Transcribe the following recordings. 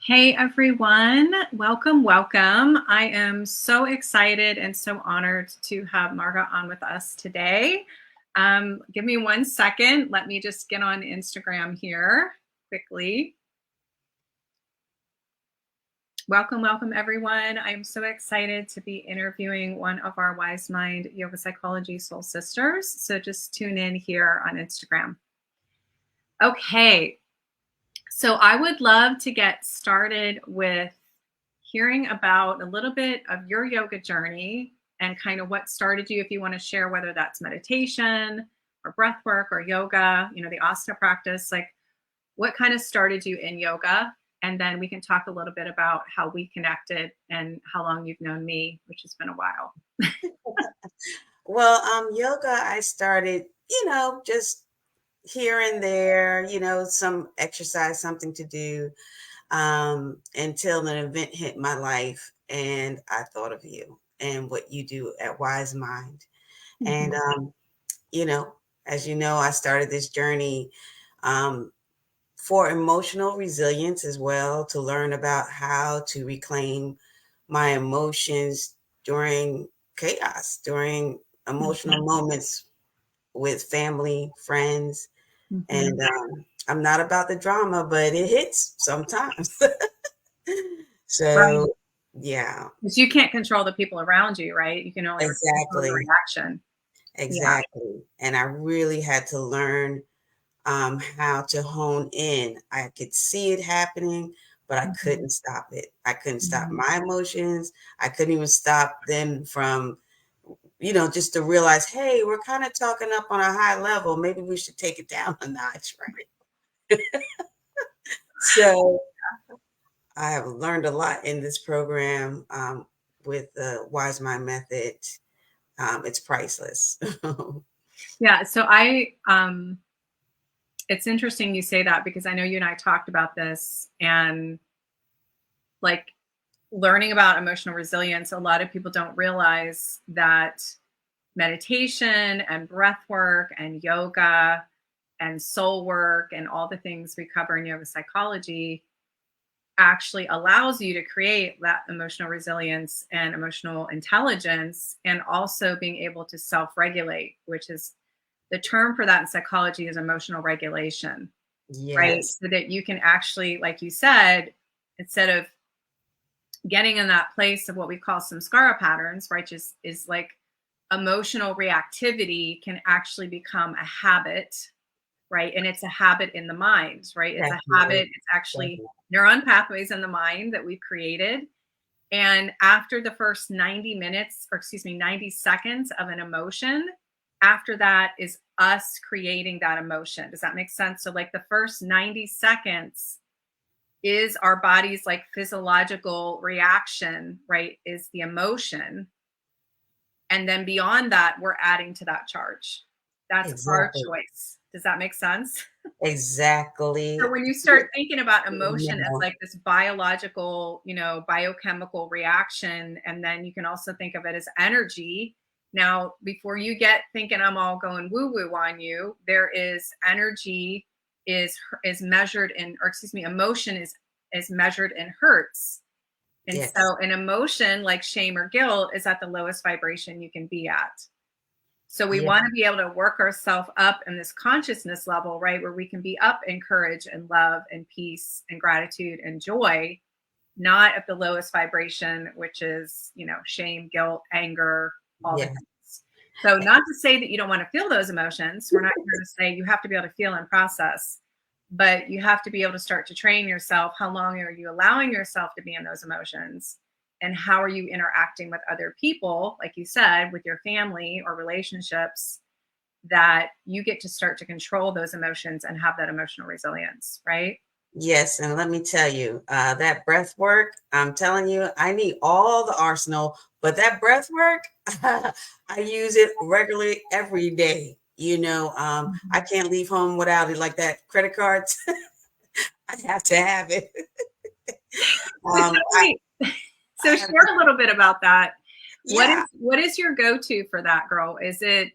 Hey everyone, welcome, welcome. I am so excited and so honored to have Margo on with us today. Give me 1 second. Let me just get on Instagram here quickly. Welcome, welcome everyone. I'm so excited to be interviewing one of our Wise Mind Yoga Psychology Soul Sisters. So just tune in here on Instagram. Okay. So I would love to get started with hearing about a little bit of your yoga journey and kind of what started you, if you want to share, whether that's meditation or breath work or yoga, the asana practice, like what kind of started you in yoga. And then we can talk a little bit about how we connected and how long you've known me, which has been a while. Well, yoga, I started, just here and there, some exercise, something to do, until an event hit my life. And I thought of you and what you do at Wise Mind. And, as you know, I started this journey for emotional resilience as well, to learn about how to reclaim my emotions during chaos, during emotional moments with family, friends. And I'm not about the drama, but it hits sometimes. So, Right. yeah. Because you can't control the people around you, right? You can only control your reaction. Exactly. Yeah. And I really had to learn how to hone in. I could see it happening, but I couldn't stop it. I couldn't stop my emotions. I couldn't even stop them from, just to realize, hey, we're kind of talking up on a high level. Maybe we should take it down a notch, right? So I have learned a lot in this program with the Wise Mind method. It's priceless. Yeah. So it's interesting you say that, because I know you and I talked about this, and like learning about emotional resilience, a lot of people don't realize that meditation and breath work and yoga and soul work and all the things we cover in yoga psychology actually allows you to create that emotional resilience and emotional intelligence, and also being able to self-regulate, which is the term for that in psychology is emotional regulation, right? Yes. So that you can actually, like you said, instead of getting in that place of what we call samskara patterns, right, is like emotional reactivity can actually become a habit, right? And it's a habit in the mind, right? It's a Definitely. habit. It's actually neuron pathways in the mind that we've created. And after the first 90 minutes, or excuse me, 90 seconds of an emotion, after that is us creating that emotion. Does that make sense? So like the first 90 seconds is our body's like physiological reaction, right? Is the emotion. And then beyond that, we're adding to that charge. That's our Exactly. choice. Does that make sense? So Exactly. when you start thinking about emotion as Yeah. like this biological, biochemical reaction, and then you can also think of it as energy. Now, before you get thinking I'm all going woo woo on you, there is energy is measured in, or excuse me, emotion is measured in hertz. And Yes. so an emotion like shame or guilt is at the lowest vibration you can be at. So we Yeah. want to be able to work ourselves up in this consciousness level, right? Where we can be up in courage and love and peace and gratitude and joy, not at the lowest vibration, which is, shame, guilt, anger, all the Yes. things. So not to say that you don't want to feel those emotions. We're not here to say you have to be able to feel and process, but you have to be able to start to train yourself. How long are you allowing yourself to be in those emotions? And how are you interacting with other people, like you said, with your family or relationships, that you get to start to control those emotions and have that emotional resilience, right? Yes. And let me tell you, that breath work, I'm telling you, I need all the arsenal, but that breath work, I use it regularly every day. I can't leave home without it, like that credit cards. I have to have it. So um, tell I, me, I so have, share a little bit about that. yeah. What is your go-to for that, girl? Is it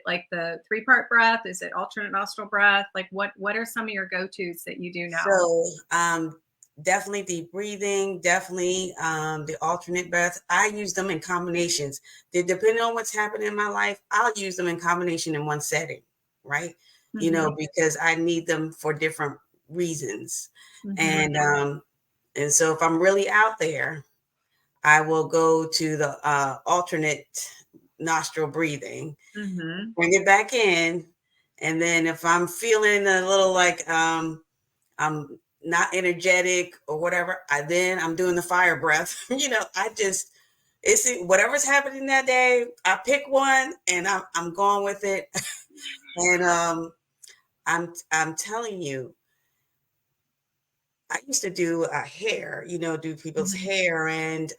like the 3-part breath? Is it alternate nostril breath? Like what are some of your go-tos that you do now? So definitely deep breathing, definitely the alternate breath. I use them in combinations. Depending on what's happening in my life, I'll use them in combination in one setting, right? You know, because I need them for different reasons. And so if I'm really out there, I will go to the alternate nostril breathing, bring it back in. And then if I'm feeling a little like I'm not energetic or whatever, I'm doing the fire breath. You know, it's whatever's happening that day, I pick one and I'm going with it. And I'm telling you, I used to do hair, you know, do people's hair, and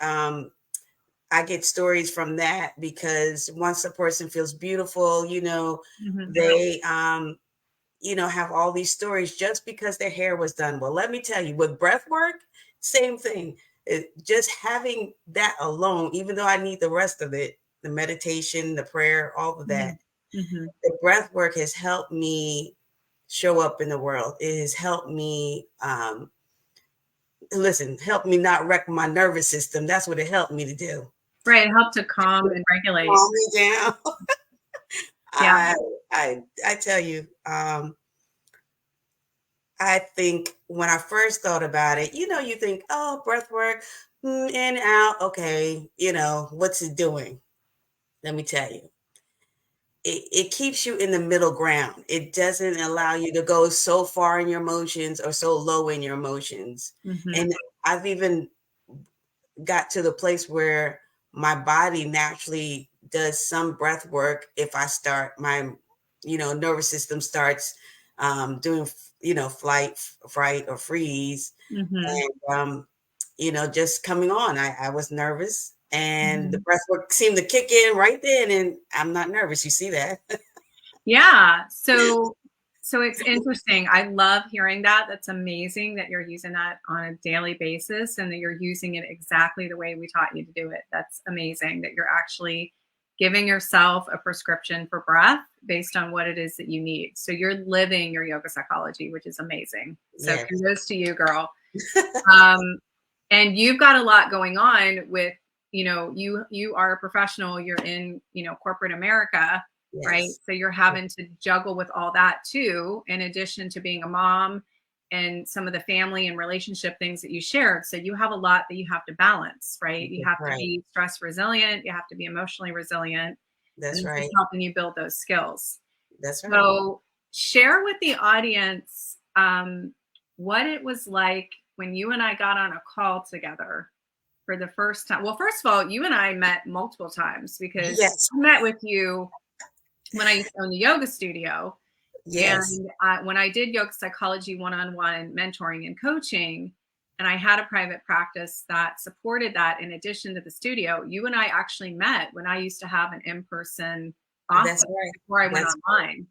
I get stories from that, because once a person feels beautiful, you know, they you know, have all these stories just because their hair was done well. Let me tell you, with breath work, same thing. Just having that alone, even though I need the rest of it, the meditation, the prayer, all of that, the breath work has helped me show up in the world. It has helped me, help me not wreck my nervous system. That's what it helped me to do. Right, help to calm and regulate. Calm me down. Yeah. I tell you, I think when I first thought about it, you know, you think, oh, breath work, in, out. Okay. You know, what's it doing? Let me tell you, it keeps you in the middle ground. It doesn't allow you to go so far in your emotions or so low in your emotions. And I've even got to the place where my body naturally does some breath work. If I start, my, you know, nervous system starts doing, you know, flight, fright, or freeze. And, you know, just coming on, I was nervous, and the breath work seemed to kick in right then, and I'm not nervous. You see that? Yeah. So it's interesting. I love hearing that. That's amazing that you're using that on a daily basis and that you're using it exactly the way we taught you to do it. That's amazing that you're actually giving yourself a prescription for breath based on what it is that you need. So you're living your yoga psychology, which is amazing. So kudos to you, girl. And you've got a lot going on with, you know, you are a professional, you're in, you know, corporate America. Right. So you're having to juggle with all that too, in addition to being a mom and some of the family and relationship things that you shared. So you have a lot that you have to balance, right? You have to be stress resilient. You have to be emotionally resilient. That's and right. Helping you build those skills. That's right. So share with the audience what it was like when you and I got on a call together for the first time. Well, first of all, you and I met multiple times, because I met with you when I used to own the yoga studio. And when I did yoga psychology one-on-one mentoring and coaching, and I had a private practice that supported that in addition to the studio, you and I actually met when I used to have an in-person office before I went online.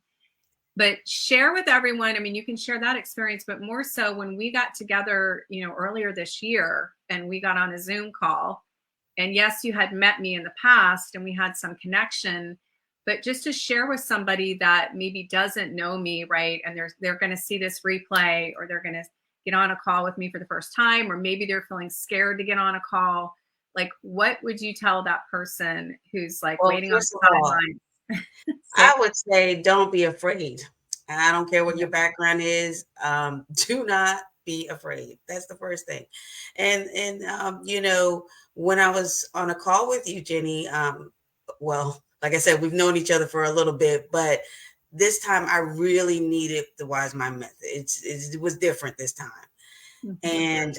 But share with everyone, I mean, you can share that experience, but more so when we got together, you know, earlier this year, and we got on a Zoom call, and yes, you had met me in the past and we had some connection. But just to share with somebody that maybe doesn't know me, right? And they're going to see this replay, or they're going to get on a call with me for the first time, or maybe they're feeling scared to get on a call. Like, what would you tell that person who's like waiting on the sidelines? I would say, don't be afraid. And I don't care what your background is. Do not be afraid. That's the first thing. And you know, when I was on a call with you, Jenny, well, like I said, we've known each other for a little bit, but this time I really needed the 𝗲𝗲 method. It was different this time. And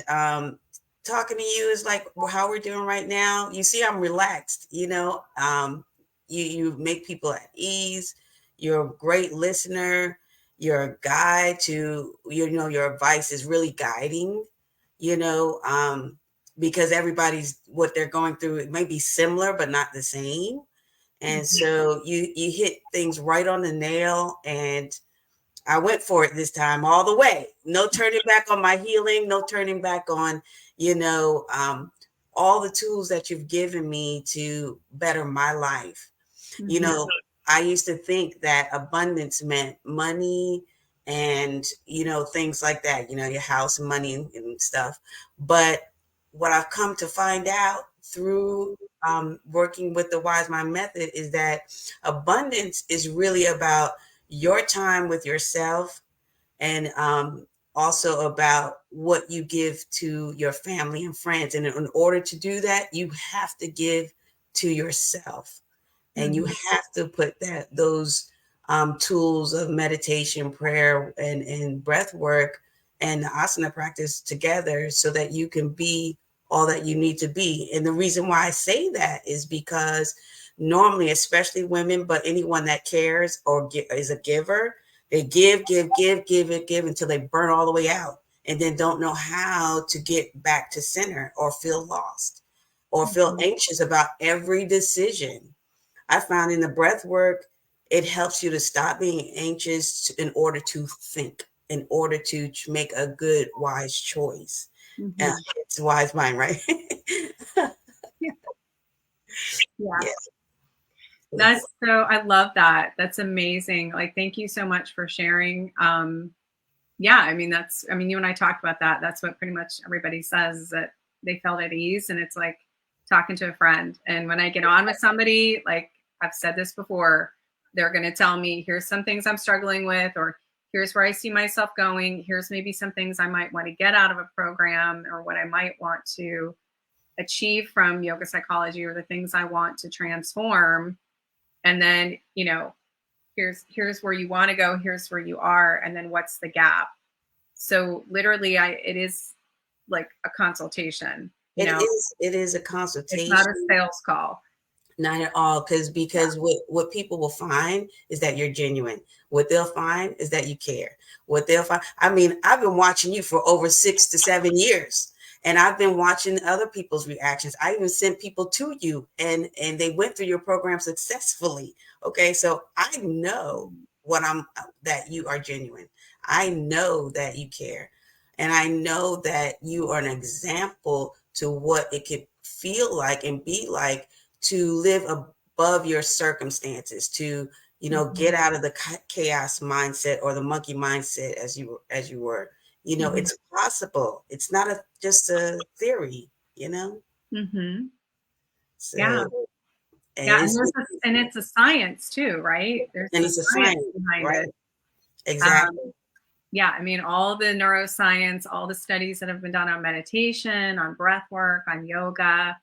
talking to you is like how we're doing right now. You see, I'm relaxed, you know. You make people at ease. You're a great listener. You're a guide to, you know, your advice is really guiding, you know, because everybody's, what they're going through, it may be similar, but not the same. And so you hit things right on the nail, and I went for it this time all the way. No turning back on my healing, no turning back on, you know, all the tools that you've given me to better my life. You know, I used to think that abundance meant money and, things like that, your house and money and stuff. But what I've come to find out through working with the Wise Mind method is that abundance is really about your time with yourself, and also about what you give to your family and friends. And in order to do that, you have to give to yourself, and you have to put those tools of meditation, prayer, and breath work and the asana practice together so that you can be all that you need to be. And the reason why I say that is because normally, especially women, but anyone that cares or is a giver, they give until they burn all the way out, and then don't know how to get back to center, or feel lost, or feel anxious about every decision. I found in the breath work, it helps you to stop being anxious in order to think, in order to make a good, wise choice. It's Wise Mind, right? Yeah. Yes. That's so, I love that. That's amazing. Like, thank you so much for sharing. Yeah, I mean, you and I talked about that. That's what pretty much everybody says, is that they felt at ease, and it's like talking to a friend. And when I get on with somebody, like I've said this before, they're going to tell me, here's some things I'm struggling with, or here's where I see myself going. Here's maybe some things I might want to get out of a program, or what I might want to achieve from yoga psychology, or the things I want to transform. And then, here's where you want to go, here's where you are, and then what's the gap. So literally, it is like a consultation. It is a consultation. It's not a sales call. Not at all, because what people will find is that you're genuine. What they'll find is that you care. What they'll find, I mean, I've been watching you for over 6 to 7 years, and I've been watching other people's reactions. I even sent people to you, and they went through your program successfully. Okay, so I know that you are genuine. I know that you care, and I know that you are an example to what it could feel like and be like to live above your circumstances, to get out of the chaos mindset, or the monkey mindset, as you were. It's possible. It's not just a theory. So, yeah. And it's a science too, right? It's a science behind it. Exactly. Yeah, I mean, all the neuroscience, all the studies that have been done on meditation, on breath work, on yoga,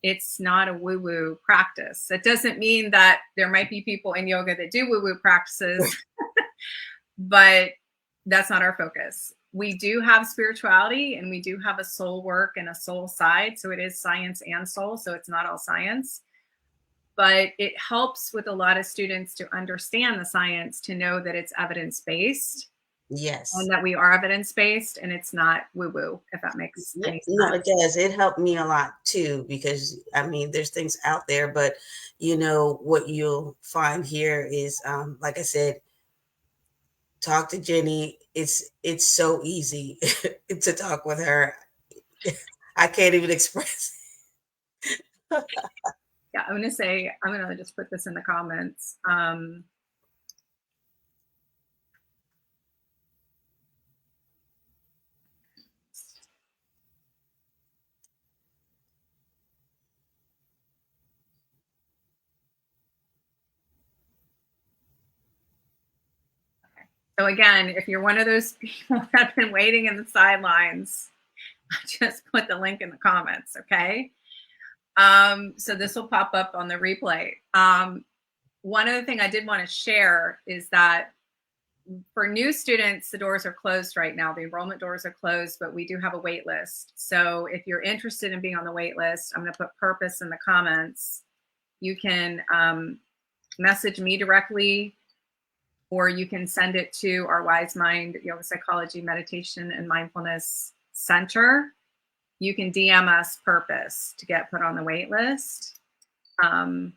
it's not a woo-woo practice. It doesn't mean that there might be people in yoga that do woo-woo practices, but that's not our focus. We do have spirituality, and we do have a soul work and a soul side. So it is science and soul. So it's not all science, but it helps with a lot of students to understand the science, to know that it's evidence-based. Yes. And that we are evidence-based, and it's not woo-woo, if that makes any sense. No, it does. It helped me a lot too, because I mean, there's things out there, but what you'll find here is, like I said, talk to Jenny. It's so easy to talk with her. I can't even express. Yeah, I'm going to just put this in the comments. So again, if you're one of those people that have been waiting in the sidelines, I just put the link in the comments, okay? So this will pop up on the replay. One other thing I did want to share is that for new students, the doors are closed right now. The enrollment doors are closed, but we do have a wait list. So if you're interested in being on the wait list, I'm going to put purpose in the comments. You can message me directly, or you can send it to our Wise Mind Yoga Psychology Meditation and Mindfulness Center. You can DM us purpose to get put on the wait list. And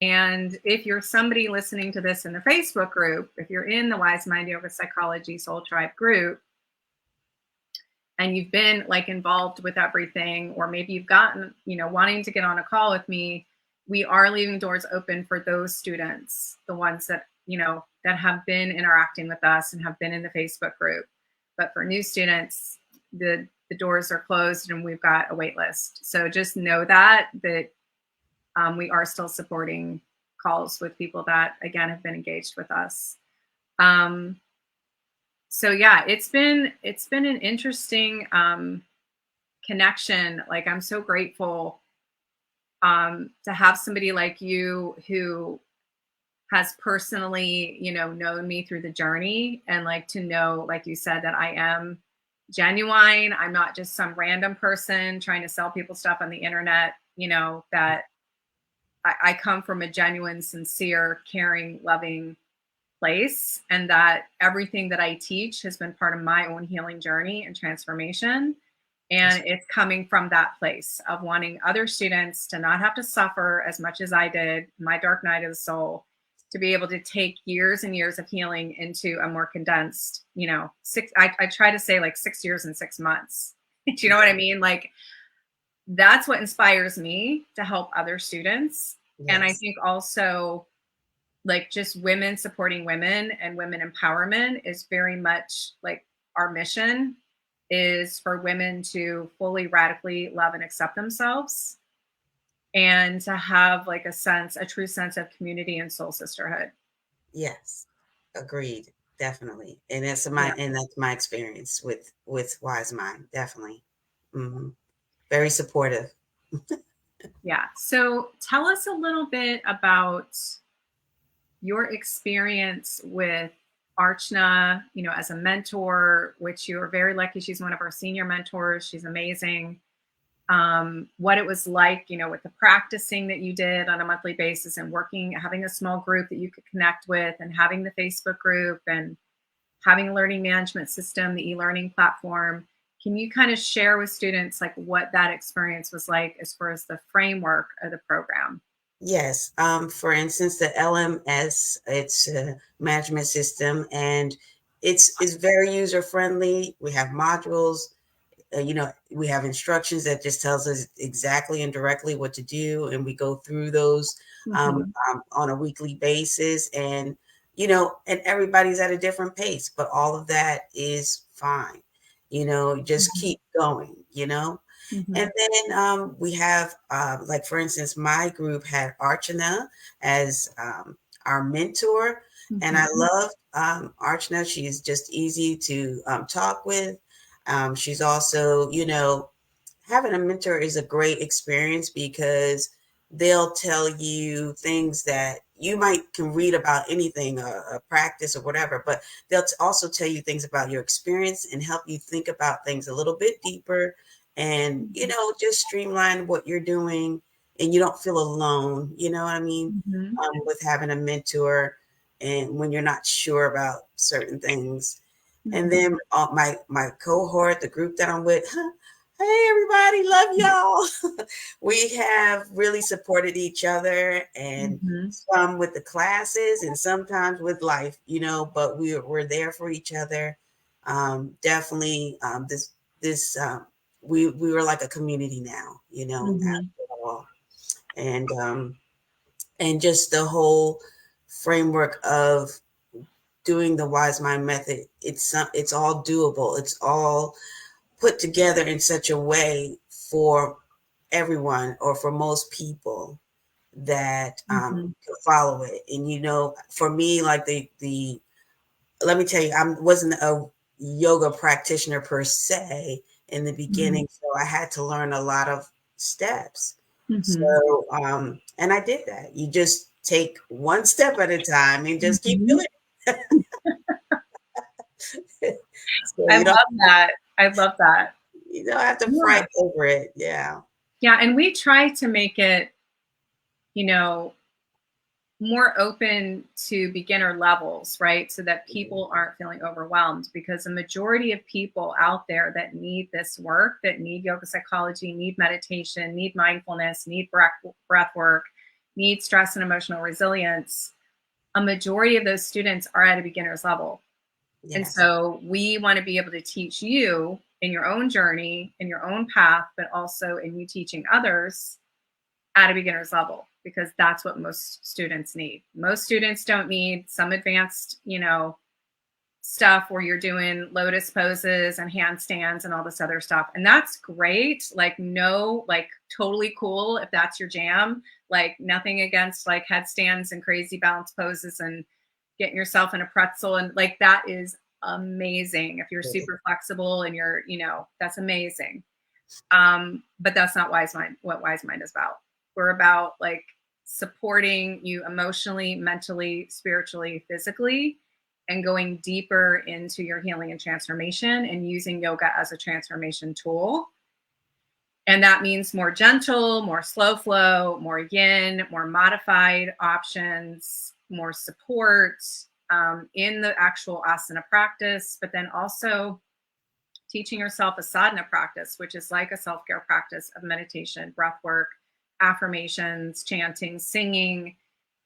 if you're somebody listening to this in the Facebook group, if you're in the Wise Mind Yoga Psychology Soul Tribe group, and you've been like involved with everything, or maybe you've gotten, wanting to get on a call with me, we are leaving doors open for those students, the ones that, that have been interacting with us and have been in the Facebook group. But for new students, the doors are closed and we've got a wait list. So just know that we are still supporting calls with people that, again, have been engaged with us. So yeah, it's been an interesting connection. Like, I'm so grateful to have somebody like you who has personally, you know, known me through the journey, and like to know, like you said, that I am genuine. I'm not just some random person trying to sell people stuff on the internet, you know, that I come from a genuine, sincere, caring, loving place, and that everything that I teach has been part of my own healing journey and transformation. And it's coming from that place of wanting other students to not have to suffer as much as I did, my dark night of the soul, to be able to take years and years of healing into a more condensed, you know, I try to say like 6 years and 6 months. Do you know what I mean? Like, that's what inspires me to help other students. Yes. And I think also, like, just women supporting women and women empowerment is very much like our mission is for women to fully, radically love and accept themselves, and to have like a true sense of community and soul sisterhood. Yes, agreed, definitely. And that's my experience with 𝗬𝗏, definitely. Mm-hmm. Very supportive. Yeah. So tell us a little bit about your experience with 𝗪𝗏, you know, as a mentor, which you are very lucky. She's one of our senior mentors. She's amazing. What it was like, you know, with the practicing that you did on a monthly basis, and having a small group that you could connect with, and having the Facebook group, and having a learning management system, the e-learning platform. Can you kind of share with students like what that experience was like as far as the framework of the program? Yes. For instance, the LMS, it's a management system, and it's very user friendly. We have modules. You know, we have instructions that just tells us exactly and directly what to do, and we go through those on a weekly basis. And you know, and everybody's at a different pace, but all of that is fine. You know, just keep going. You know. And then we have, like, for instance, my group had 𝗪𝗏 as our mentor. And I love 𝗪𝗏. She's just easy to talk with. She's also, you know, having a mentor is a great experience because they'll tell you things that you can read about anything, a practice or whatever, but they'll also tell you things about your experience and help you think about things a little bit deeper. And, you know, just streamline what you're doing, and you don't feel alone, you know what I mean? With having a mentor, and when you're not sure about certain things. And then my cohort, the group that I'm with, hey, everybody, love y'all. We have really supported each other, and some with the classes and sometimes with life, you know, but we're there for each other. Definitely we were like a community now, you know, after all. And just the whole framework of doing the Wise Mind method, it's all doable. It's all put together in such a way for everyone, or for most people, that can follow it. And you know, for me, like the let me tell you, I wasn't a yoga practitioner per se in the beginning, so I had to learn a lot of steps. So and I did that. You just take one step at a time and just keep doing it. So I love that. I love that. You don't have to fight over it. Yeah. Yeah. And we try to make it, you know, more open to beginner levels, right? So that people aren't feeling overwhelmed, because the majority of people out there that need this work, that need yoga psychology, need meditation, need mindfulness, need breath work, need stress and emotional resilience, a majority of those students are at a beginner's level. Yes. And so we want to be able to teach you in your own journey, in your own path, but also in you teaching others at a beginner's level. because that's what most students need. Most students don't need some advanced, stuff where you're doing lotus poses and handstands and all this other stuff. And that's great. Like, no, like totally cool if that's your jam. Like, nothing against like headstands and crazy balance poses and getting yourself in a pretzel. And like, that is amazing. If you're super flexible and you're, that's amazing. But that's not what 𝗧𝗵𝗲 is about. We're about like supporting you emotionally, mentally, spiritually, physically, and going deeper into your healing and transformation and using yoga as a transformation tool. And that means more gentle, more slow flow, more yin, more modified options, more support in the actual asana practice, but then also teaching yourself a sadhana practice, which is like a self-care practice of meditation, breath work, affirmations, chanting, singing.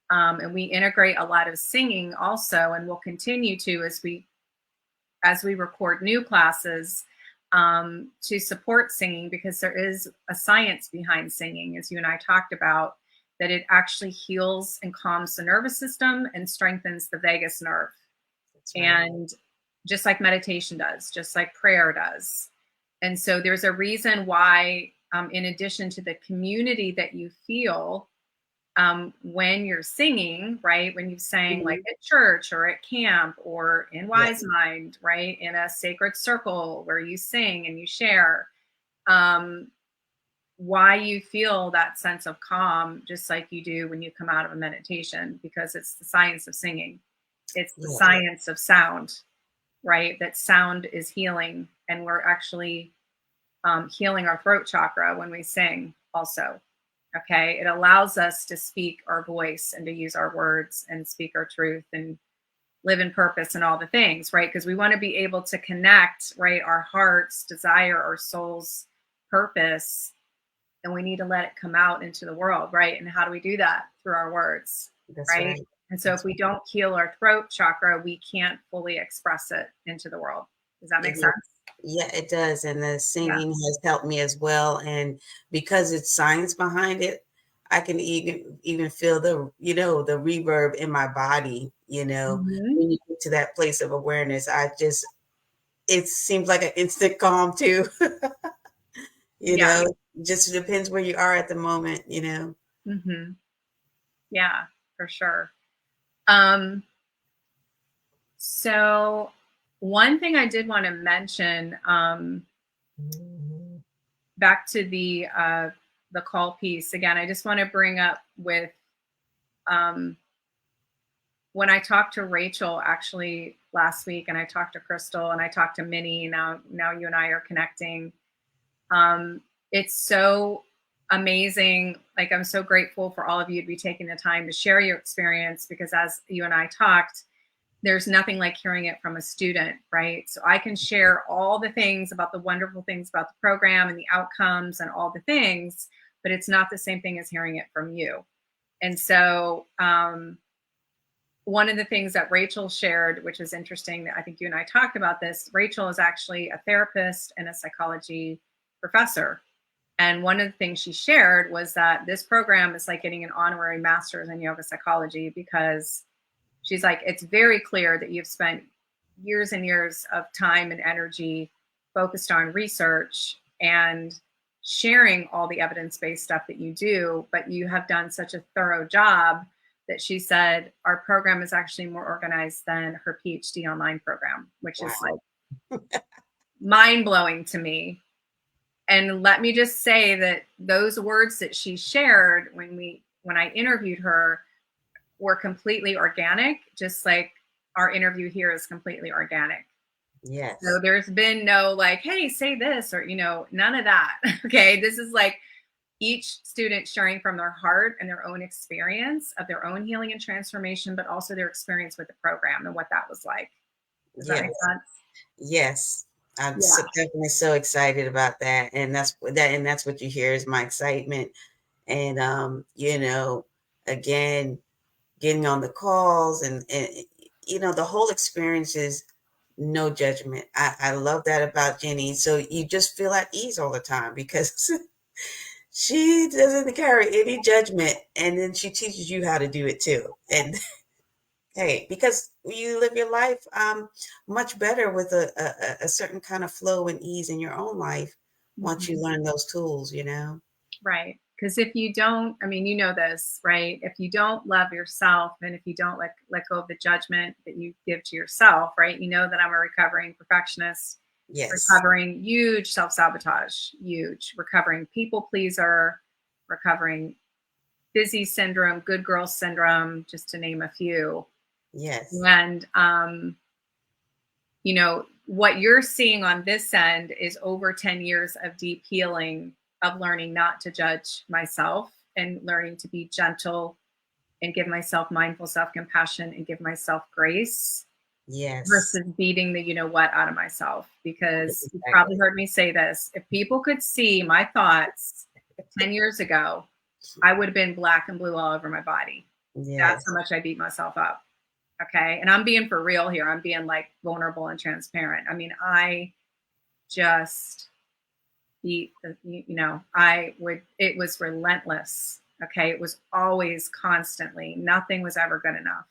And we integrate a lot of singing also, and we'll continue to as we record new classes to support singing, because there is a science behind singing, as you and I talked about, that it actually heals and calms the nervous system and strengthens the vagus nerve. Right. And just like meditation does, just like prayer does. And so there's a reason why, in addition to the community that you feel when you're singing, right? When you sang like at church or at camp or in 𝗧𝗵𝗲, right? In a sacred circle where you sing and you share, why you feel that sense of calm, just like you do when you come out of a meditation, because it's the science of singing. It's the science of sound, right? That sound is healing, and we're actually healing our throat chakra when we sing also. Okay, it allows us to speak our voice and to use our words and speak our truth and live in purpose and all the things, right? Because we want to be able to connect, right, our heart's desire, our soul's purpose, and we need to let it come out into the world, right? And how do we do that? Through our words, right? And so if we don't heal our throat chakra, we can't fully express it into the world. Does that make sense? Yeah, it does. And the singing has helped me as well. And because it's science behind it, I can even feel the, the reverb in my body, when you get to that place of awareness. It seems like an instant calm too. Just depends where you are at the moment, Yeah, for sure. So one thing I did want to mention, back to the call piece again, I just want to bring up with, when I talked to Rachel actually last week, and I talked to Crystal, and I talked to Minnie, now you and I are connecting. It's so amazing. Like, I'm so grateful for all of you to be taking the time to share your experience, because as you and I talked, there's nothing like hearing it from a student, right? So I can share all the things about the wonderful things about the program and the outcomes and all the things, but it's not the same thing as hearing it from you. And so one of the things that Rachel shared, which is interesting, I think you and I talked about this, Rachel is actually a therapist and a psychology professor. And one of the things she shared was that this program is like getting an honorary master's in yoga psychology, because she's like, it's very clear that you've spent years and years of time and energy focused on research and sharing all the evidence-based stuff that you do, but you have done such a thorough job that she said our program is actually more organized than her PhD online program, which is like mind-blowing to me. And let me just say that those words that she shared when I interviewed her were completely organic, just like our interview here is completely organic. Yes. So there's been no like, hey, say this, or, none of that. Okay. This is like each student sharing from their heart and their own experience of their own healing and transformation, but also their experience with the program and what that was like. Does that make sense? Yes. I'm definitely so excited about that. And that's what you hear is my excitement. And, again, getting on the calls and the whole experience is no judgment. I love that about Jennie. So you just feel at ease all the time, because She doesn't carry any judgment, and then she teaches you how to do it too. And hey, because you live your life much better with a certain kind of flow and ease in your own life once you learn those tools, you know? Right. Because if you don't, I mean, you know this, right? If you don't love yourself and if you don't let go of the judgment that you give to yourself, right? You know that I'm a recovering perfectionist, Yes. recovering huge self-sabotage, huge, recovering people pleaser, recovering busy syndrome, good girl syndrome, just to name a few. Yes. And, you know, what you're seeing on this end is over 10 years of deep healing, of learning not to judge myself and learning to be gentle and give myself mindful self-compassion and give myself grace Yes. versus beating the you know what out of myself. Because you probably Exactly. heard me say this, if people could see my thoughts 10 years ago, I would have been black and blue all over my body. That's how Yes. much I beat myself up. Okay. And I'm being for real here. I'm being like vulnerable and transparent. I mean, I just beat the, you know, it was relentless. Okay. It was always constantly, nothing was ever good enough.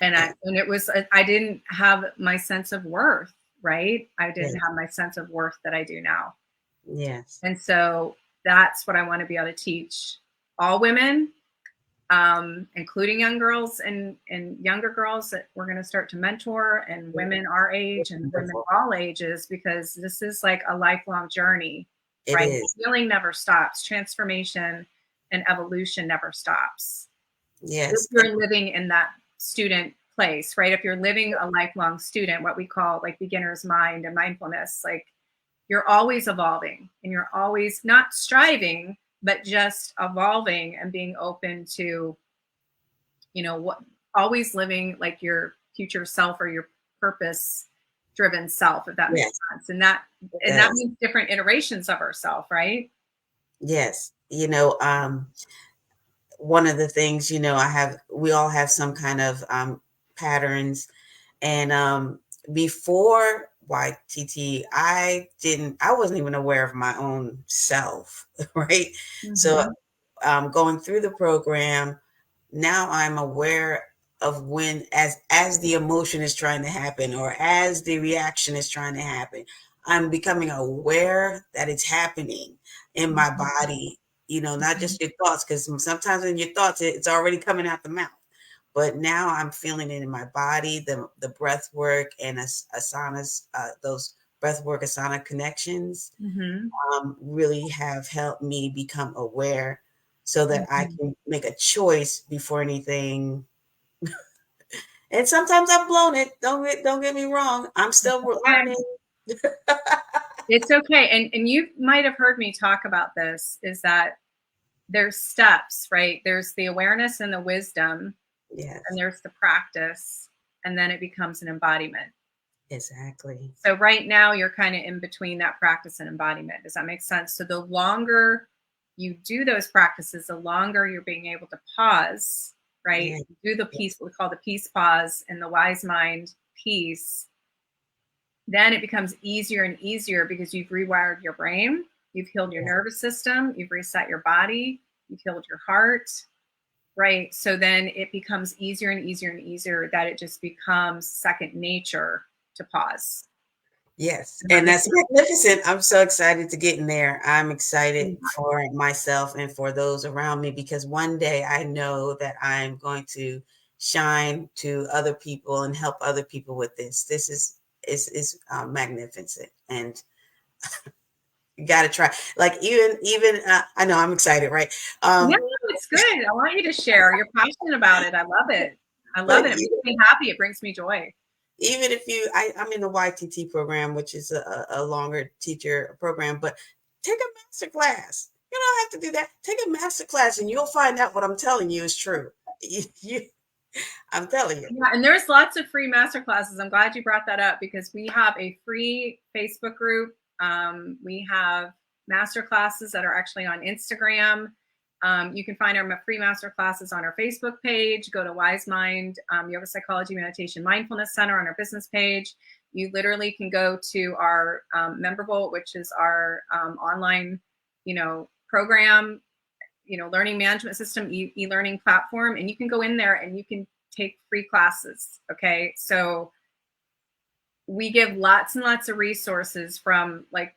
And it was, I didn't have my sense of worth, right? I didn't Yes. have my sense of worth that I do now. Yes. And so that's what I want to be able to teach all women, including young girls and younger girls that we're going to start to mentor, and women our age and women Wonderful. all ages, because this is like a lifelong journey, It right? is. Healing never stops. Transformation and evolution never stops. If Yes. you're living in that student place, right? If you're living a lifelong student, what we call like beginner's mind and mindfulness, like you're always evolving and you're always not striving, but just evolving and being open to, you know, what always living like your future self or your purpose driven self, if that makes Yes. sense. It And that does. means different iterations of ourself, right? Yes. You know, one of the things, you know, we all have some kind of patterns. And before YTT, I wasn't even aware of my own self, right? So Mm-hmm. going through the program, now I'm aware of when, as the emotion is trying to happen or as the reaction is trying to happen, I'm becoming aware that it's happening in my Mm-hmm. body, you know, not just your thoughts, because sometimes in your thoughts it's already coming out the mouth. But now I'm feeling it in my body, the breath work and asanas, those breath work asana connections Mm-hmm. really have helped me become aware so that I Mm-hmm. can make a choice before anything. And sometimes I've blown it. Don't get me wrong. I'm still Okay. learning. It's okay. And you might have heard me talk about this, is that there's steps, right? There's the awareness and the wisdom, and Yes, there's the practice, and then it becomes an embodiment. exactly. So right now you're kind of in between that practice and embodiment. Does that make sense? So the longer you do those practices, the longer you're being able to pause, right? Yeah, Do the yeah, piece, we call the peace pause and the wise mind piece. Then it becomes easier and easier because you've rewired your brain, you've healed your yeah. nervous system, you've reset your body, you've healed your heart, right? So then it becomes easier and easier and easier that it just becomes second nature to pause. Yes, Does that and make that's magnificent. I'm so excited to get in there. I'm excited sense? for myself and for those around me because one day I know that I'm going to shine to other people and help other people with this. This is magnificent, and you got to try. Like even I know I'm excited, right? Yeah, Um, it's good. I want you to share. You're passionate about it. I love it. I love but it. It makes me happy. It brings me joy. even if I'm in the YTT program, which is a longer teacher program, but take a master class. You don't have to do that. Take a master class and you'll find out what I'm telling you is true. I'm telling you. Yeah, and there's lots of free master classes. I'm glad you brought that up because we have a free Facebook group. We have master classes that are actually on Instagram. You can find our free master classes on our Facebook page. Go to Wise Mind Yoga Psychology Meditation Mindfulness Center on our business page. You literally can go to our member vault, which is our online, you know, program, learning management system, e-learning platform, and you can go in there and you can take free classes. Okay. So we give lots and lots of resources, from like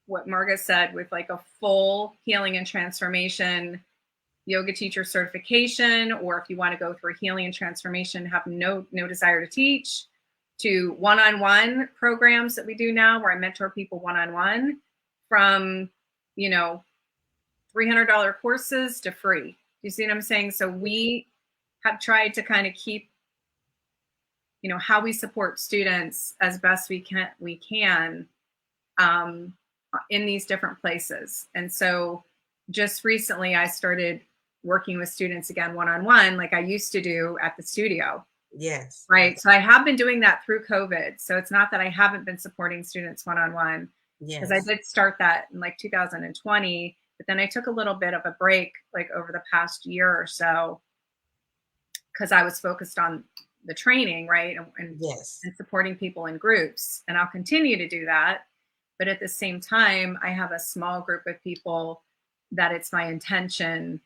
what Margo said, with like a full healing and transformation yoga teacher certification, or if you want to go through a healing and transformation, have no desire to teach, to one-on-one programs that we do now where I mentor people one-on-one, from, $300 courses to free. You see what I'm saying? So we have tried to kind of keep, how we support students as best we can in these different places. And so just recently I started working with students again one-on-one, like I used to do at the studio. Yes. Right. So I have been doing that through COVID. So it's not that I haven't been supporting students one-on-one, because I did start that in like 2020, but then I took a little bit of a break, like over the past year or so, because I was focused on the training, right? And supporting people in groups. And I'll continue to do that. But at the same time, I have a small group of people that it's my intention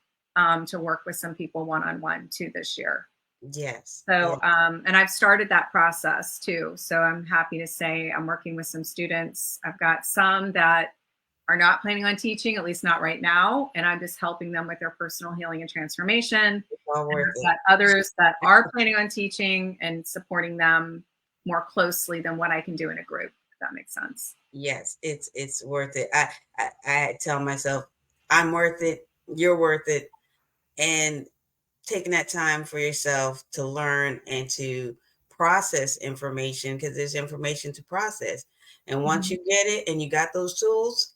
to work with some people one-on-one too this year. Yes. So, and I've started that process too. So I'm happy to say I'm working with some students. I've got some that are not planning on teaching, at least not right now. And I'm just helping them with their personal healing and transformation. And I've got others that are planning on teaching and supporting them more closely than what I can do in a group, if that makes sense. Yes, it's worth it. I tell myself, I'm worth it, you're worth it. And taking that time for yourself to learn and to process information, because there's information to process. And once you get it and you got those tools,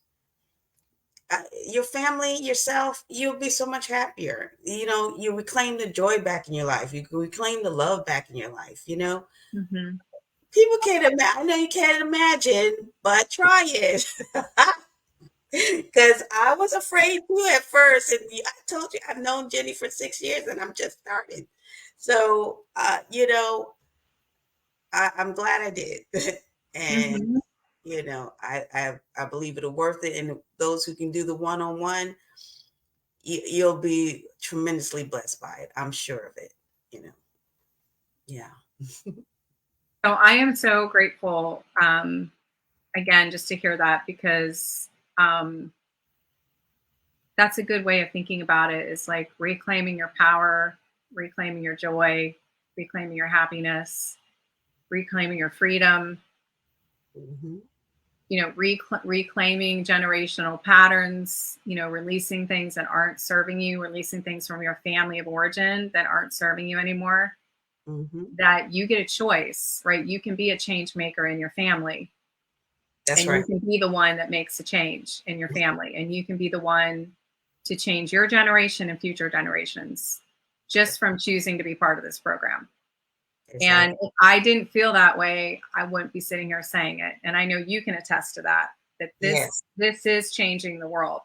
your family, yourself, you'll be so much happier. You reclaim the joy back in your life. You reclaim the love back in your life, People can't imagine. I know you can't imagine, but try it. Because I was afraid too at first. And I told you, I've known Jennie for 6 years and I'm just starting. So, I'm glad I did. And, I believe it'll worth it. And those who can do the one-on-one, you'll be tremendously blessed by it. I'm sure of it, Yeah. So I am so grateful, again, just to hear that, because that's a good way of thinking about it, is like reclaiming your power, reclaiming your joy, reclaiming your happiness, reclaiming your freedom, reclaiming generational patterns, releasing things that aren't serving you, releasing things from your family of origin that aren't serving you anymore. That you get a choice, right? You can be a change maker in your family. That's right. You can be the one that makes a change in your family, and you can be the one to change your generation and future generations just from choosing to be part of this program. And if I didn't feel that way, I wouldn't be sitting here saying it. And I know you can attest to that this is changing the world.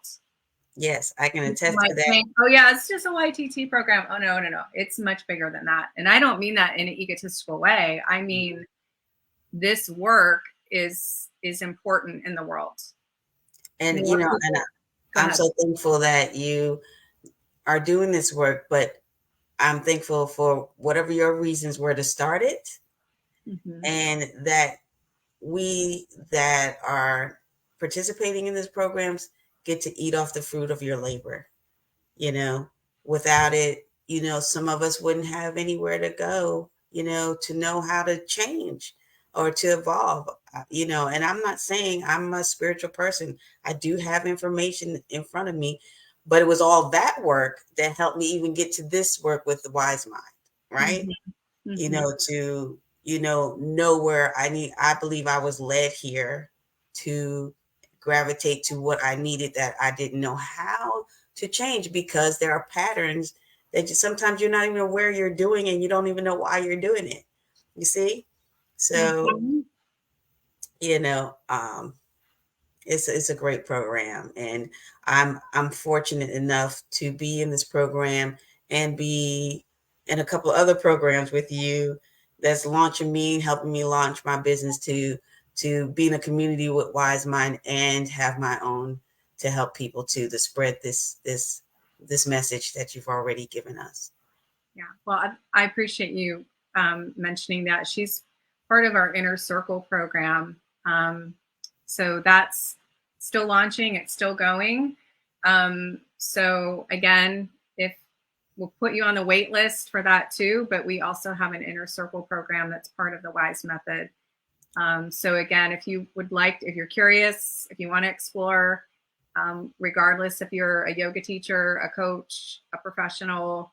Yes, I can attest to that. Think, oh yeah, it's just a YTT program. Oh no. It's much bigger than that. And I don't mean that in an egotistical way. I mean, this work is important in the world. And, I'm so thankful that you are doing this work, but I'm thankful for whatever your reasons were to start it. And that we that are participating in these programs get to eat off the fruit of your labor. Without it, some of us wouldn't have anywhere to go, to know how to change or to evolve, and I'm not saying I'm a spiritual person. I do have information in front of me, but it was all that work that helped me even get to this work with the Wise Mind, right? To, know where I believe I was led here to gravitate to what I needed that I didn't know how to change, because there are patterns that sometimes you're not even aware you're doing, and you don't even know why you're doing it. You see? So, it's a great program, and I'm fortunate enough to be in this program and be in a couple of other programs with you that's launching me, helping me launch my business to be in a community with Wise Mind and have my own to help people to spread this message that you've already given us. Yeah, well, I appreciate you mentioning that. She's part of our Inner Circle program. So that's still launching, it's still going. So again, if we'll put you on the wait list for that too, but we also have an Inner Circle program that's part of the WISE method. So again, if you would like, if you're curious, if you want to explore, regardless if you're a yoga teacher, a coach, a professional,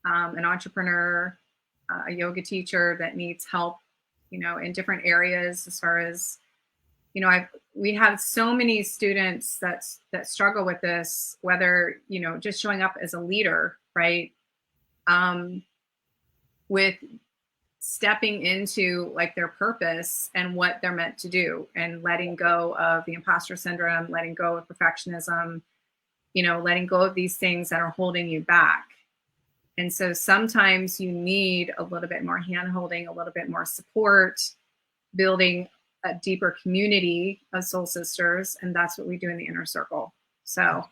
an entrepreneur, a yoga teacher that needs help, you know, in different areas, as far as, you know, we have so many students that struggle with this, whether, you know, just showing up as a leader, right? With stepping into like their purpose and what they're meant to do, and letting go of the imposter syndrome, letting go of perfectionism, you know, letting go of these things that are holding you back. And so sometimes you need a little bit more hand-holding, a little bit more support, building a deeper community of soul sisters. And that's what we do in the Inner Circle. So,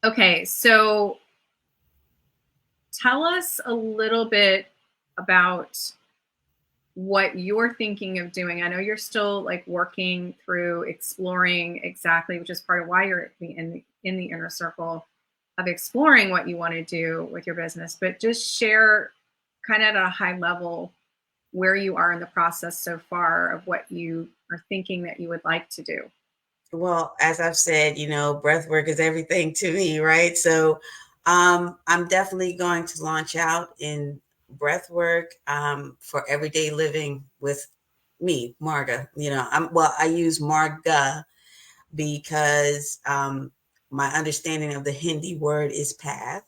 okay, so tell us a little bit about what you're thinking of doing. I know you're still like working through exploring exactly, which is part of why you're in the Inner Circle, of exploring what you want to do with your business, but just share kind of at a high level where you are in the process so far of what you are thinking that you would like to do. Well, as I've said, you know, breath work is everything to me, right? So I'm definitely going to launch out in breath work for everyday living with me, Margo. You know, I use Margo because my understanding of the Hindi word is path.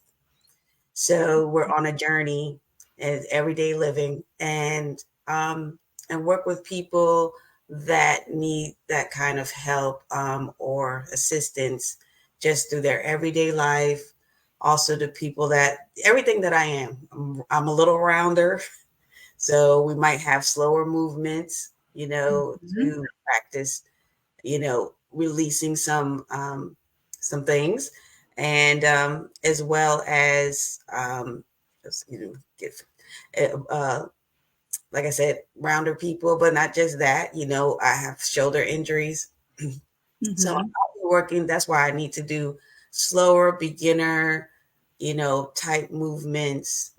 So we're on a journey as everyday living, and work with people that need that kind of help or assistance just through their everyday life. Also to people that everything that I am, I'm a little rounder, so we might have slower movements, you know, to practice, you know, releasing some things, and as well as you know, get like I said, rounder people, but not just that. You know, I have shoulder injuries, so I'll be working. That's why I need to do slower, beginner, you know, type movements.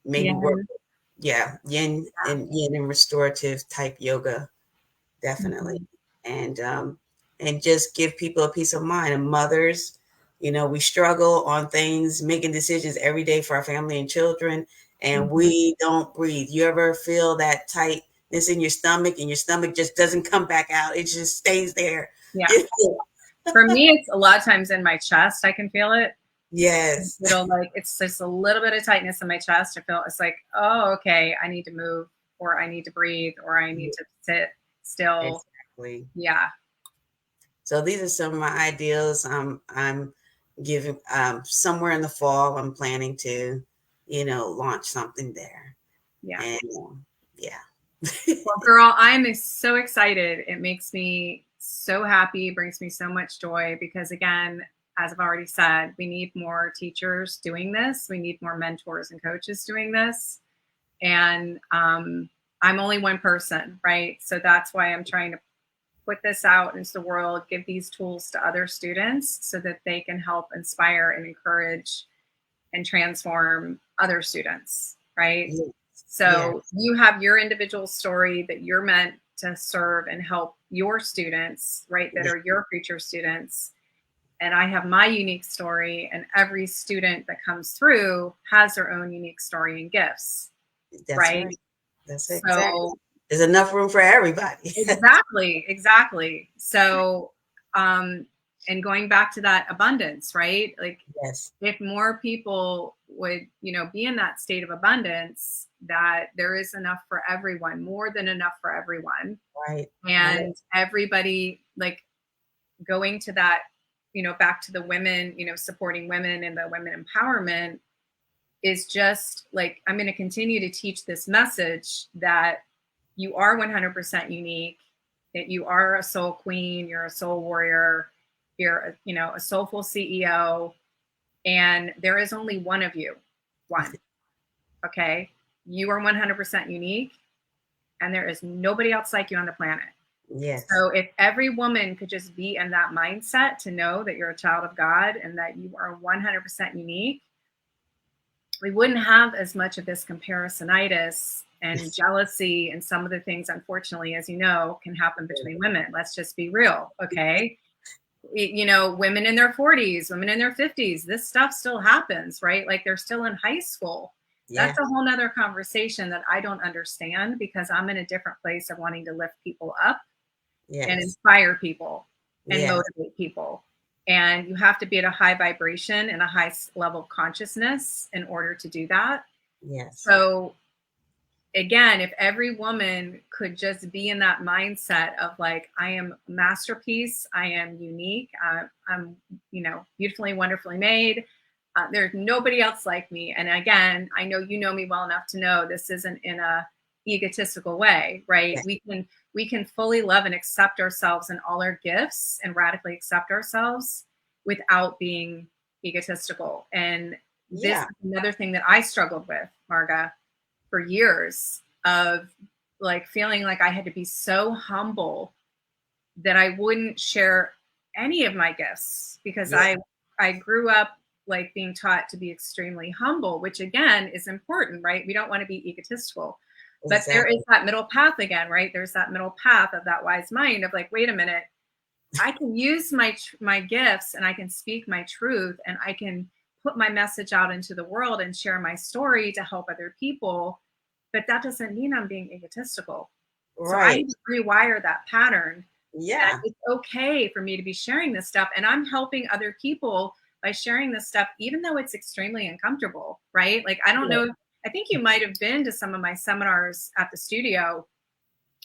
Maybe work, yin and restorative type yoga, definitely. And just give people a peace of mind. And mothers, you know, we struggle on things, making decisions every day for our family and children, and we don't breathe. You ever feel that tightness in your stomach, and your stomach just doesn't come back out? It just stays there. Yeah. For me, it's a lot of times in my chest. I can feel it. Yes. It'll like, it's just a little bit of tightness in my chest. I feel it's like, oh, okay, I need to move, or I need to breathe, or I need to sit still. Exactly. Yeah. So these are some of my ideas. I'm giving somewhere in the fall. I'm planning to, you know, launch something there. Yeah. And yeah. Well, girl, I'm so excited. It makes me so happy. It brings me so much joy because, again, as I've already said, we need more teachers doing this. We need more mentors and coaches doing this. And I'm only one person, right? So that's why I'm trying to put this out into the world, give these tools to other students so that they can help inspire and encourage and transform other students, right? Yes. So you have your individual story that you're meant to serve and help your students, right? That are your future students. And I have my unique story, and every student that comes through has their own unique story and gifts. That's right? That's so, exactly. There's enough room for everybody. Exactly. So, and going back to that abundance, right? Like, if more people would, you know, be in that state of abundance, that there is enough for everyone, more than enough for everyone. Right. And everybody, like, going to that, you know, back to the women, you know, supporting women and the women empowerment is just like, I'm going to continue to teach this message that you are 100% unique that you are a soul queen, you're a soul warrior, you're, a soulful CEO, and there is only one of you. One. Okay. You are 100% unique, and there is nobody else like you on the planet. Yes. So if every woman could just be in that mindset to know that you're a child of God and that you are 100% unique, we wouldn't have as much of this comparisonitis and jealousy and some of the things, unfortunately, as you know, can happen between women. Let's just be real. Okay. Women in their 40s, women in their 50s, this stuff still happens, right? Like they're still in high school. Yeah. That's a whole nother conversation that I don't understand, because I'm in a different place of wanting to lift people up and inspire people and motivate people. And you have to be at a high vibration and a high level of consciousness in order to do that. Yes. So again, if every woman could just be in that mindset of like, I am a masterpiece, I am unique, I'm, beautifully, wonderfully made. There's nobody else like me. And again, I know you know me well enough to know this isn't in a egotistical way, right? Yes. We can fully love and accept ourselves and all our gifts and radically accept ourselves without being egotistical. And this is another thing that I struggled with, Marga, for years, of like feeling like I had to be so humble that I wouldn't share any of my gifts, because I grew up like being taught to be extremely humble, which again is important, right? We don't want to be egotistical. But there is that middle path again, right? There's that middle path of that wise mind of like, wait a minute, I can use my gifts and I can speak my truth and I can put my message out into the world and share my story to help other people. But that doesn't mean I'm being egotistical. Right. So I need to rewire that pattern. Yeah. It's okay for me to be sharing this stuff, and I'm helping other people by sharing this stuff, even though it's extremely uncomfortable, right? Like, I don't know. I think you might have been to some of my seminars at the studio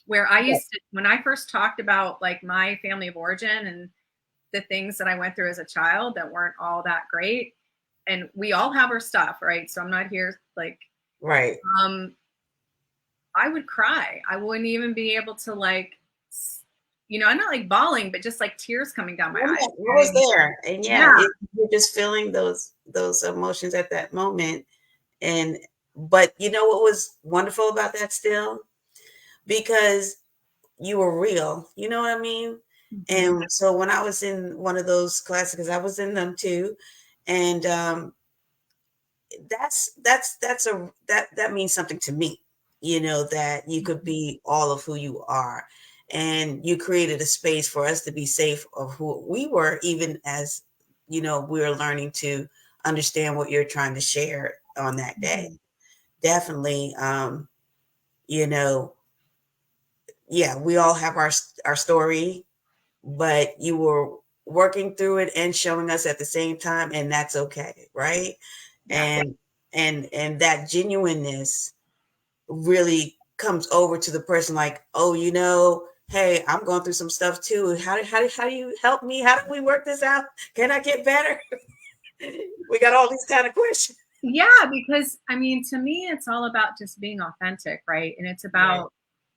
where I used to, when I first talked about like my family of origin and the things that I went through as a child that weren't all that great. And we all have our stuff, right? So I'm not here like, I would cry. I wouldn't even be able to like, I'm not like bawling, but just like tears coming down my eyes. I was there. And you're just feeling those emotions at that moment. But you know what was wonderful about that still? Because you were real, you know what I mean? Mm-hmm. And so when I was in one of those classes, because I was in them too, and that means something to me, that you could be all of who you are. And you created a space for us to be safe of who we were, even as, we were learning to understand what you're trying to share on that day. Mm-hmm. Definitely, we all have our story, but you were working through it and showing us at the same time, and that's okay, right? Yeah. And that genuineness really comes over to the person like, oh, hey, I'm going through some stuff too. How do you help me? How do we work this out? Can I get better? We got all these kind of questions. Yeah, because I mean, to me, it's all about just being authentic, right? And it's about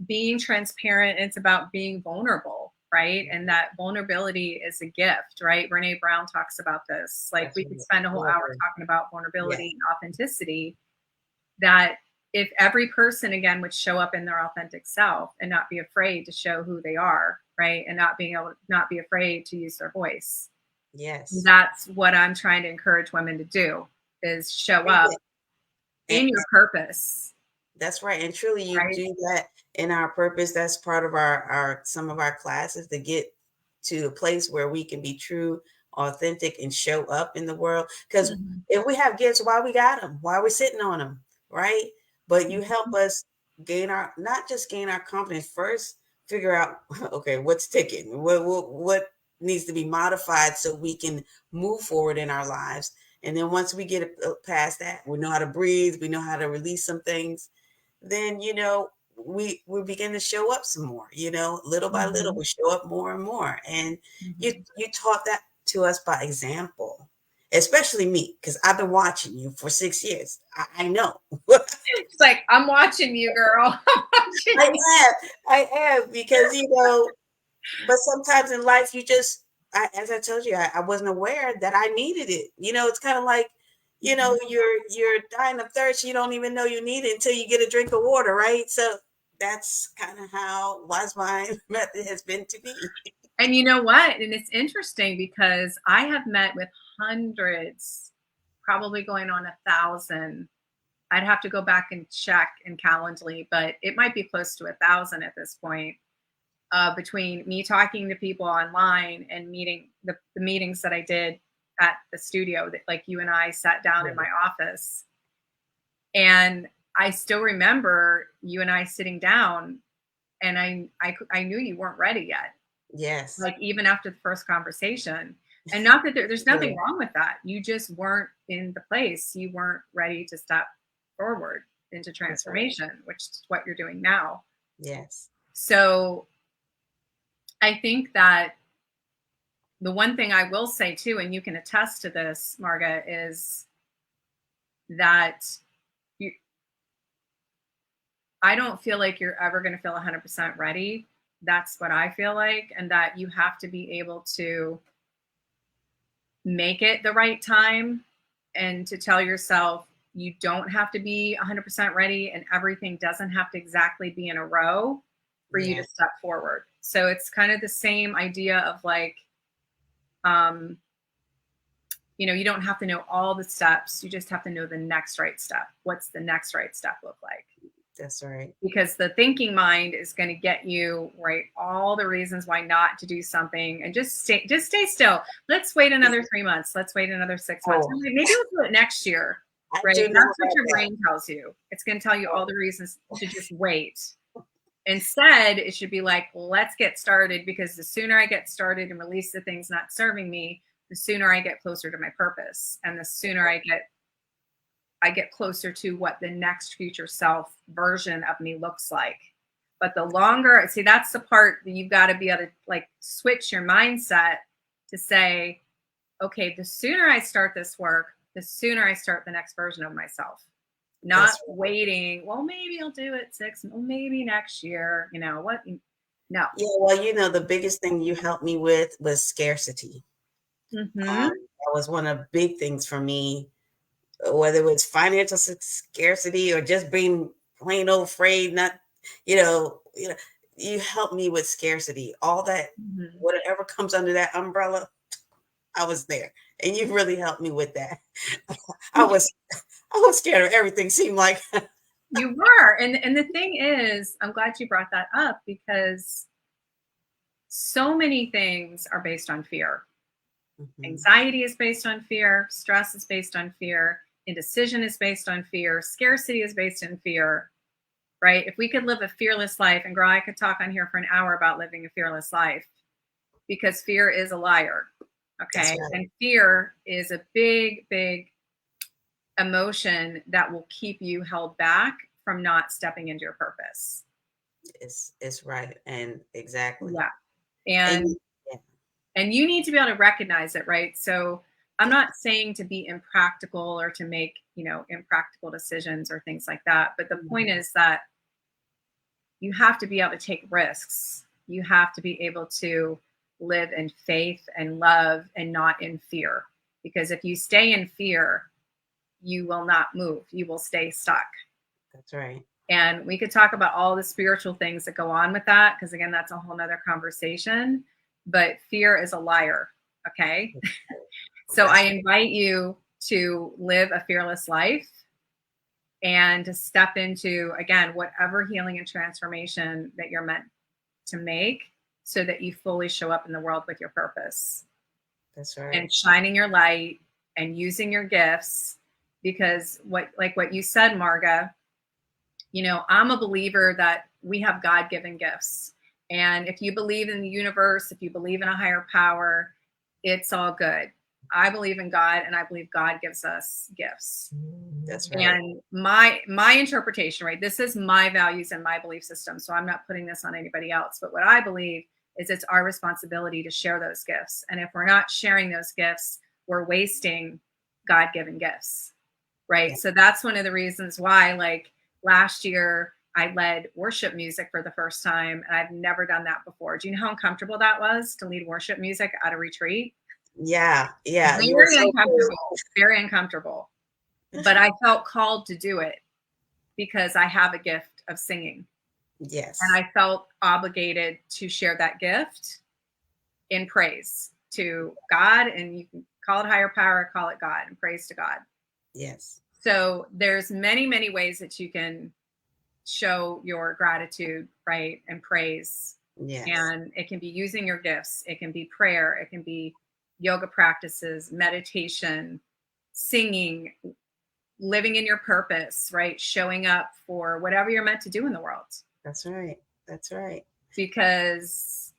being transparent. It's about being vulnerable, right? And that vulnerability is a gift, right? Brene Brown talks about this. Like, we could spend a whole hour talking about vulnerability and authenticity. That if every person, again, would show up in their authentic self and not be afraid to show who they are, right? And not be afraid to use their voice. Yes. And that's what I'm trying to encourage women to do, is show up in your purpose. That's right. And truly you do that in our purpose. That's part of some of our classes, to get to a place where we can be true, authentic, and show up in the world. Because if we have gifts, why we got them? Why we're sitting on them, right? But you help us not just gain our confidence, first figure out, okay, what's ticking? What needs to be modified so we can move forward in our lives. And then once we get past that, we know how to breathe, we know how to release some things, then, we begin to show up some more, little by little, we show up more and more. And you taught that to us by example, especially me, because I've been watching you for 6 years. I know. It's like, I'm watching you, girl. I have, because, But sometimes in life, you just, as I told you, I wasn't aware that I needed it. It's kind of like, you're dying of thirst. You don't even know you need it until you get a drink of water, right? So that's kind of how 𝗧𝗵𝗲 method has been to me. And you know what? And it's interesting because I have met with hundreds, probably going on 1,000. I'd have to go back and check in Calendly, but it might be close to 1,000 at this point. Between me talking to people online and meeting the meetings that I did at the studio, that like you and I sat down in my office, and I still remember you and I sitting down, and I knew you weren't ready yet. Yes. Like even after the first conversation, and not that there's nothing wrong with that. You just weren't in the place. You weren't ready to step forward into transformation, which is what you're doing now. Yes. So I think that the one thing I will say too, and you can attest to this, Margo, is that I don't feel like you're ever going to feel 100% ready. That's what I feel like. And that you have to be able to make it the right time, and to tell yourself you don't have to be 100% ready, and everything doesn't have to exactly be in a row for you to step forward. So it's kind of the same idea of like, you don't have to know all the steps. You just have to know the next right step. What's the next right step look like? That's right. Because the thinking mind is going to get you right all the reasons why not to do something, and just stay still. Let's wait another 3 months. Let's wait another 6 months. Maybe we'll do it next year. Right? That's what your brain tells you. It's going to tell you all the reasons to just wait. Instead, it should be like, let's get started, because the sooner I get started and release the things not serving me, the sooner I get closer to my purpose, and the sooner I get closer to what the next future self version of me looks like. But the longer, see, that's the part that you've got to be able to like switch your mindset to say, okay, the sooner I start this work, the sooner I start the next version of myself. Not waiting, well, maybe I'll do it 6, well, maybe next year, what? No. Yeah, well, the biggest thing you helped me with was scarcity. That was one of the big things for me, whether it was financial scarcity or just being plain old afraid, not, you helped me with scarcity. All that, whatever comes under that umbrella, I was there. And you really helped me with that. I was scared of everything, seemed like. You were. And the thing is, I'm glad you brought that up, because so many things are based on fear. Anxiety is based on fear. Stress is based on fear. Indecision is based on fear. Scarcity is based on fear, right? If we could live a fearless life, and girl, I could talk on here for an hour about living a fearless life, because fear is a liar. Okay. Right. And fear is a big, big emotion that will keep you held back from not stepping into your purpose. It's right. And exactly. Yeah. And you need to be able to recognize it, right? So I'm not saying to be impractical or to make, impractical decisions or things like that. But the point is that you have to be able to take risks. You have to be able to live in faith and love and not in fear. Because if you stay in fear, you will not move. You will stay stuck. That's right. And we could talk about all the spiritual things that go on with that, because again, that's a whole nother conversation. But fear is a liar. Okay. So I invite you to live a fearless life and to step into, again, whatever healing and transformation that you're meant to make, so that you fully show up in the world with your purpose. That's right. And shining your light and using your gifts, because what you said, Margo, I'm a believer that we have God-given gifts. And if you believe in the universe, if you believe in a higher power, it's all good. I believe in God, and I believe God gives us gifts. That's right. And my interpretation, right? This is my values and my belief system. So I'm not putting this on anybody else. But what I believe is it's our responsibility to share those gifts. And if we're not sharing those gifts, we're wasting God-given gifts, right? Yeah. So that's one of the reasons why, like last year, I led worship music for the first time, and I've never done that before. Do you know how uncomfortable that was to lead worship music at a retreat? Yeah, yeah. You were Very so cool. uncomfortable, very uncomfortable. But I felt called to do it because I have a gift of singing. Yes. And I felt obligated to share that gift in praise to God, and you can call it higher power, call it God, and praise to God. Yes. So there's many, many ways that you can show your gratitude, right, and praise. Yes. And it can be using your gifts. It can be prayer. It can be yoga practices, meditation, singing, living in your purpose, right? Showing up for whatever you're meant to do in the world. That's right. That's right. Because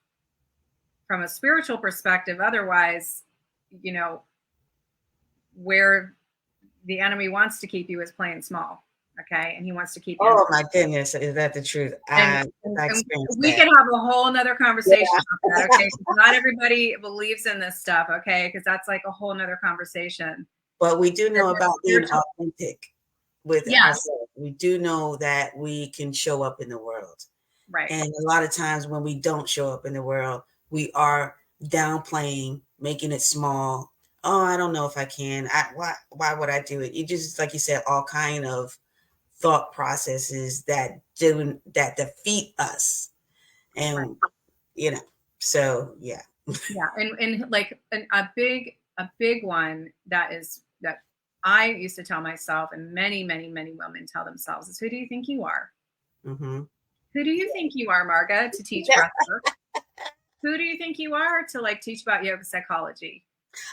from a spiritual perspective, otherwise, you know, where the enemy wants to keep you is playing small. Okay. And he wants to keep you. Oh my goodness. Is that the truth? And I experienced we that. can have a whole nother conversation Yeah. about that. Okay. Not everybody believes in this stuff. Okay. Because that's like a whole nother conversation. But we do know about being authentic with ourselves. We do know that we can show up in the world. Right. And a lot of times when we don't show up in the world, we are downplaying, making it small. Oh, I don't know if I can. Why would I do it? You just, like you said, all kind of thought processes that defeat us. And, right. you know, so yeah. Yeah. And like a big one that I used to tell myself, and many, many, many women tell themselves, is, who do you think you are? Mm-hmm. Who do you think you are, Margo, to teach breath work? Who do you think you are to like teach about yoga psychology?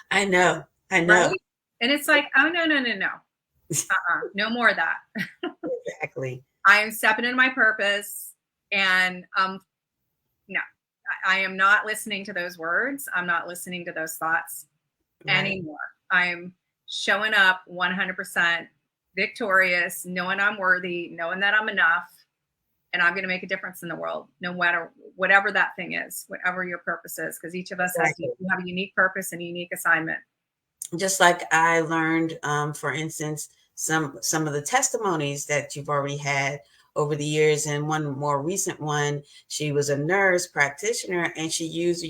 I know. Right? And it's like, oh, no. No more of that. Exactly. I am stepping into my purpose, and no, I am not listening to those words. I'm not listening to those thoughts anymore. I'm showing up 100% victorious, knowing I'm worthy, knowing that I'm enough, and I'm going to make a difference in the world, no matter whatever that thing is, whatever your purpose is, because each of us have a unique purpose and a unique assignment. Just like I learned, for instance, some of the testimonies that you've already had over the years, and one more recent one, she was a nurse practitioner, and she used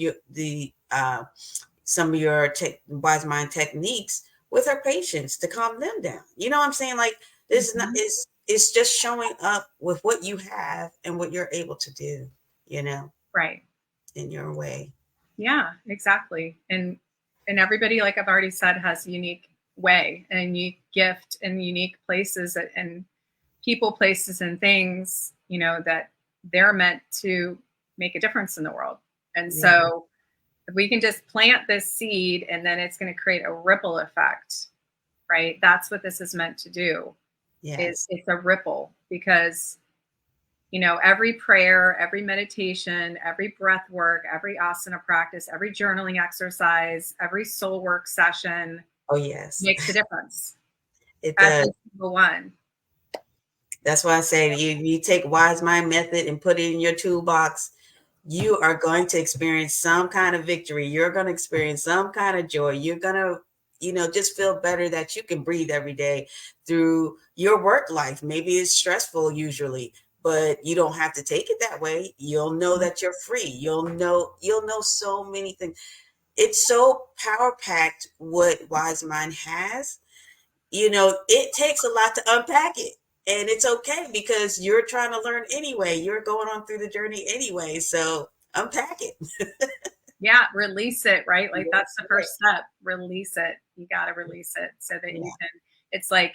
some of your wise mind techniques with her patients to calm them down. You know what I'm saying? Like, this is not, it's just showing up with what you have and what you're able to do, you know, right, in your way. Yeah, exactly. And everybody, like I've already said, has a unique way and a unique gift and unique places and people, places, and things, you know, that they're meant to make a difference in the world. And so if we can just plant this seed, and then it's going to create a ripple effect, right? That's what this is meant to do. It's a ripple, because, you know, every prayer, every meditation, every breath work, every asana practice, every journaling exercise, every soul work session, makes a difference. It does. Every single one. That's why I say you take Wise Mind Method and put it in your toolbox, you are going to experience some kind of victory. You're going to experience some kind of joy. You're going to, you know, just feel better that you can breathe every day through your work life. Maybe it's stressful usually, but you don't have to take it that way. You'll know that you're free. You'll know so many things. It's so power packed what Wise Mind has. You know, it takes a lot to unpack it. And it's okay, because you're trying to learn anyway. You're going on through the journey anyway. So unpack it. Yeah, release it, right? Like, that's the first step. Release it. You got to release it so that you can, it's like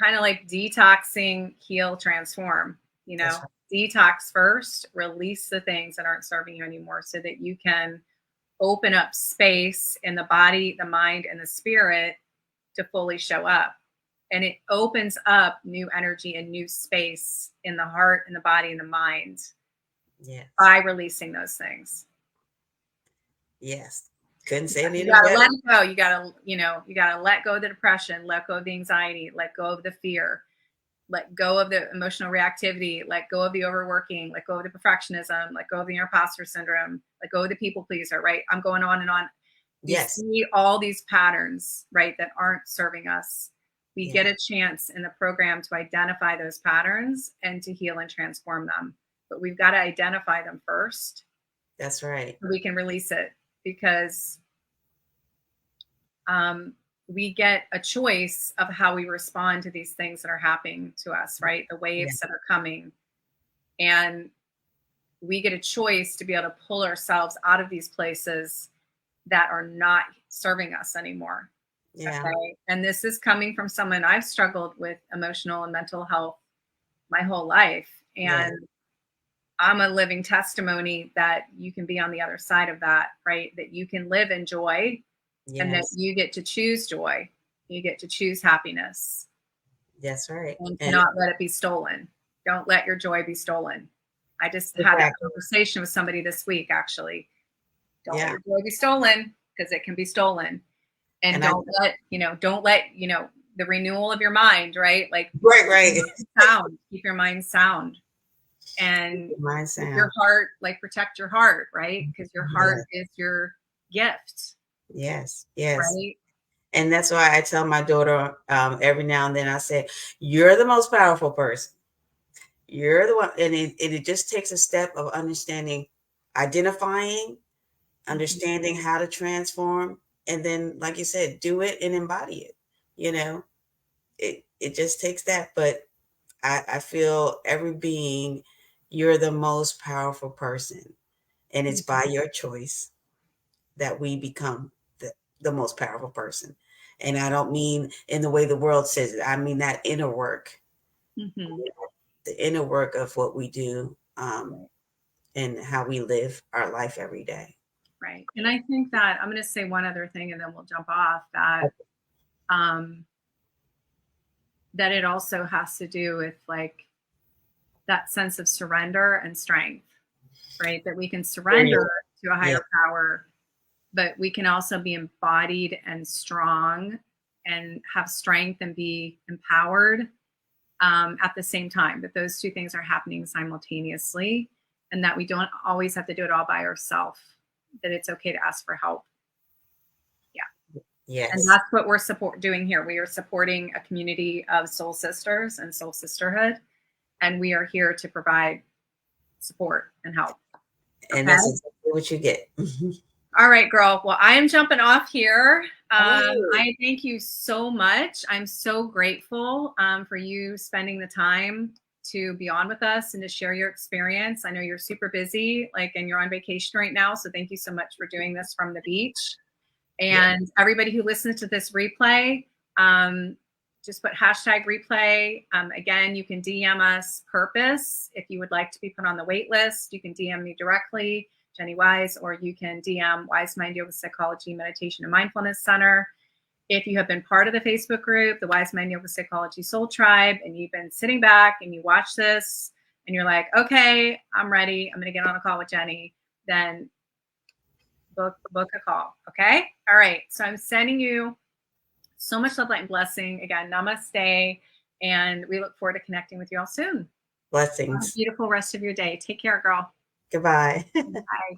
kind of like detoxing, heal, transform, you know, detox first, release the things that aren't serving you anymore, so that you can open up space in the body, the mind, and the spirit to fully show up. And it opens up new energy and new space in the heart and the body and the mind by releasing those things. Yes. Couldn't say anything. You gotta let it go. You gotta let go of the depression, let go of the anxiety, let go of the fear, let go of the emotional reactivity, let go of the overworking, let go of the perfectionism, let go of the imposter syndrome, let go of the people pleaser, right? I'm going on and on. You see all these patterns, right, that aren't serving us. We get a chance in the program to identify those patterns and to heal and transform them. But we've got to identify them first. That's right. So we can release it, because we get a choice of how we respond to these things that are happening to us, right? The waves that are coming. And we get a choice to be able to pull ourselves out of these places that are not serving us anymore. Yeah. Okay? And this is coming from someone. I've struggled with emotional and mental health my whole life. And I'm a living testimony that you can be on the other side of that, right? That you can live in joy, and that you get to choose joy. You get to choose happiness. That's right. And not let it be stolen. Don't let your joy be stolen. I just had that conversation with somebody this week, actually. Don't let your joy be stolen, because it can be stolen. And don't let the renewal of your mind, right? Like, keep your mind sound. And keep your heart, like, protect your heart, right? Because your heart is your gift. Yes. Right? And that's why I tell my daughter every now and then, I say, you're the most powerful person. You're the one. And it just takes a step of understanding, identifying, understanding how to transform. And then, like you said, do it and embody it. It just takes that. But I feel every being, you're the most powerful person. And it's by your choice that we become the most powerful person. And I don't mean in the way the world says it. I mean that inner work, the inner work of what we do, and how we live our life every day. Right. And I think that I'm going to say one other thing, and then we'll jump off, that that it also has to do with, like, that sense of surrender and strength, right? That we can surrender to a higher power, but we can also be embodied and strong and have strength and be empowered at the same time. That those two things are happening simultaneously, and that we don't always have to do it all by ourselves. That it's okay to ask for help. Yes. And that's what we're doing here. We are supporting a community of soul sisters and soul sisterhood, and we are here to provide support and help. And that's exactly what you get. All right, girl. Well, I am jumping off here. I thank you so much. I'm so grateful for you spending the time to be on with us and to share your experience. I know you're super busy, and you're on vacation right now. So thank you so much for doing this from the beach. And everybody who listens to this replay, just put #replay. Again, you can DM us purpose if you would like to be put on the wait list. You can DM me directly, Jennie Wise, or you can DM Wise Mind Yoga Psychology Meditation and Mindfulness Center. If you have been part of the Facebook group, the Wise Mind Yoga Psychology Soul Tribe, and you've been sitting back and you watch this and you're like, okay, I'm ready, I'm going to get on a call with Jennie, then book a call. Okay. All right. So I'm sending you so much love, light, and blessing. Again, namaste. And we look forward to connecting with you all soon. Blessings. Have a beautiful rest of your day. Take care, girl. Goodbye. Bye.